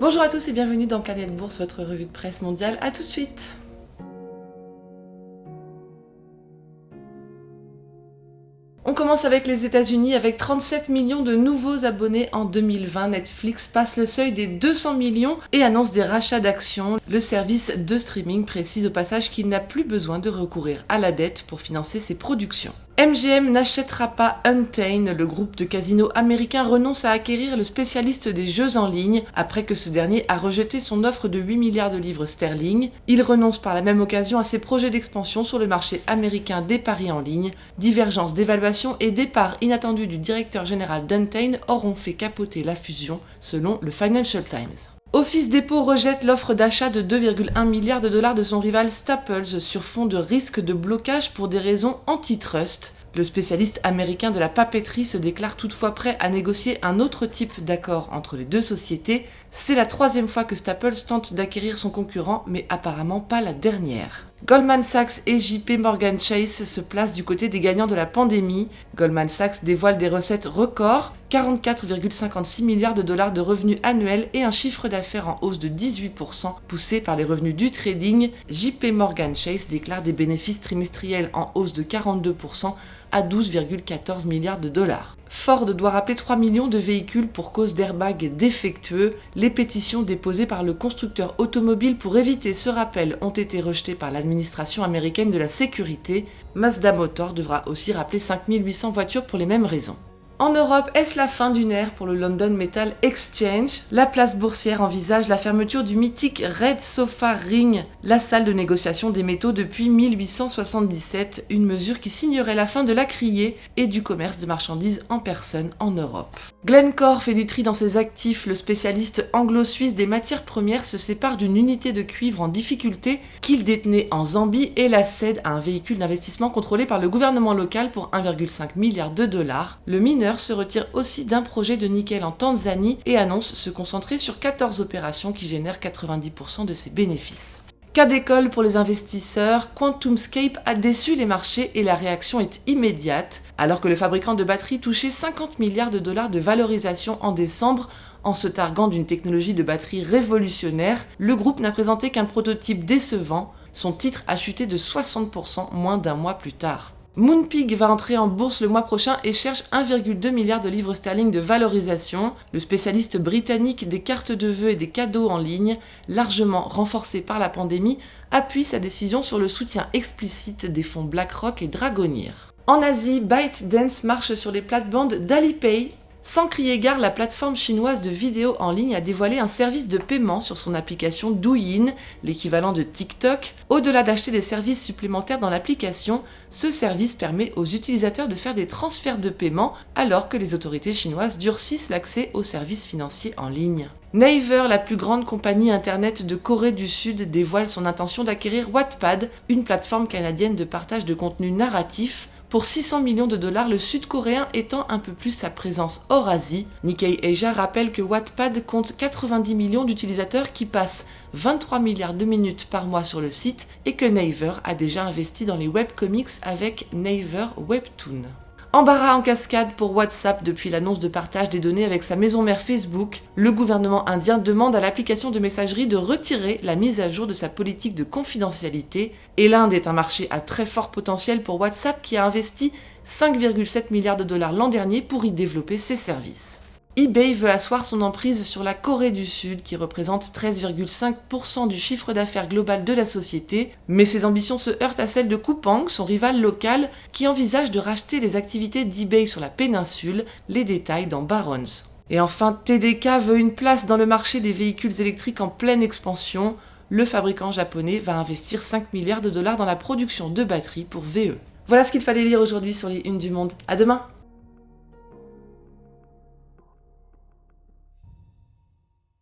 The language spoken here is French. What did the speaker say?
Bonjour à tous et bienvenue dans Planète Bourse, votre revue de presse mondiale. A tout de suite. On commence avec les États-Unis. Avec 37 millions de nouveaux abonnés en 2020, Netflix passe le seuil des 200 millions et annonce des rachats d'actions. Le service de streaming précise au passage qu'il n'a plus besoin de recourir à la dette pour financer ses productions. MGM n'achètera pas Untamed, le groupe de casinos américain renonce à acquérir le spécialiste des jeux en ligne après que ce dernier a rejeté son offre de 8 milliards de livres sterling. Il renonce par la même occasion à ses projets d'expansion sur le marché américain des paris en ligne. Divergence d'évaluation et départ inattendu du directeur général d'Untamed auront fait capoter la fusion, selon le Financial Times. Office Depot rejette l'offre d'achat de 2,1 milliards de dollars de son rival Staples sur fond de risque de blocage pour des raisons antitrust. Le spécialiste américain de la papeterie se déclare toutefois prêt à négocier un autre type d'accord entre les deux sociétés. C'est la troisième fois que Staples tente d'acquérir son concurrent, mais apparemment pas la dernière. Goldman Sachs et JP Morgan Chase se placent du côté des gagnants de la pandémie. Goldman Sachs dévoile des recettes records, 44,56 milliards de dollars de revenus annuels et un chiffre d'affaires en hausse de 18%, poussé par les revenus du trading. JP Morgan Chase déclare des bénéfices trimestriels en hausse de 42% à 12,14 milliards de dollars. Ford doit rappeler 3 millions de véhicules pour cause d'airbags défectueux. Les pétitions déposées par le constructeur automobile pour éviter ce rappel ont été rejetées par l'administration américaine de la sécurité. Mazda Motor devra aussi rappeler 5800 voitures pour les mêmes raisons. En Europe, est-ce la fin d'une ère pour le London Metal Exchange? La place boursière envisage la fermeture du mythique Red Sofa Ring, la salle de négociation des métaux depuis 1877, une mesure qui signerait la fin de la criée et du commerce de marchandises en personne en Europe. Glencore fait du tri dans ses actifs. Le spécialiste anglo-suisse des matières premières se sépare d'une unité de cuivre en difficulté qu'il détenait en Zambie et la cède à un véhicule d'investissement contrôlé par le gouvernement local pour 1,5 milliard de dollars. Le mineur se retire aussi d'un projet de nickel en Tanzanie et annonce se concentrer sur 14 opérations qui génèrent 90% de ses bénéfices. Cas d'école pour les investisseurs, QuantumScape a déçu les marchés et la réaction est immédiate. Alors que le fabricant de batteries touchait 50 milliards de dollars de valorisation en décembre, en se targuant d'une technologie de batterie révolutionnaire, le groupe n'a présenté qu'un prototype décevant. Son titre a chuté de 60% moins d'un mois plus tard. Moonpig va entrer en bourse le mois prochain et cherche 1,2 milliard de livres sterling de valorisation. Le spécialiste britannique des cartes de vœux et des cadeaux en ligne, largement renforcé par la pandémie, appuie sa décision sur le soutien explicite des fonds BlackRock et Dragonir. En Asie, ByteDance marche sur les plates-bandes d'Alipay. Sans crier gare, la plateforme chinoise de vidéos en ligne a dévoilé un service de paiement sur son application Douyin, l'équivalent de TikTok. Au-delà d'acheter des services supplémentaires dans l'application, ce service permet aux utilisateurs de faire des transferts de paiement alors que les autorités chinoises durcissent l'accès aux services financiers en ligne. Naver, la plus grande compagnie internet de Corée du Sud, dévoile son intention d'acquérir Wattpad, une plateforme canadienne de partage de contenu narratif. Pour 600 millions de dollars, le sud-coréen étend un peu plus sa présence hors Asie. Nikkei Asia rappelle que Wattpad compte 90 millions d'utilisateurs qui passent 23 milliards de minutes par mois sur le site et que Naver a déjà investi dans les webcomics avec Naver Webtoon. Embarras en cascade pour WhatsApp depuis l'annonce de partage des données avec sa maison mère Facebook. Le gouvernement indien demande à l'application de messagerie de retirer la mise à jour de sa politique de confidentialité. Et l'Inde est un marché à très fort potentiel pour WhatsApp qui a investi 5,7 milliards de dollars l'an dernier pour y développer ses services. eBay veut asseoir son emprise sur la Corée du Sud qui représente 13,5% du chiffre d'affaires global de la société, mais ses ambitions se heurtent à celles de Coupang, son rival local, qui envisage de racheter les activités d'eBay sur la péninsule, les détails dans Barron's. Et enfin, TDK veut une place dans le marché des véhicules électriques en pleine expansion. Le fabricant japonais va investir 5 milliards de dollars dans la production de batteries pour VE. Voilà ce qu'il fallait lire aujourd'hui sur les unes du Monde. À demain!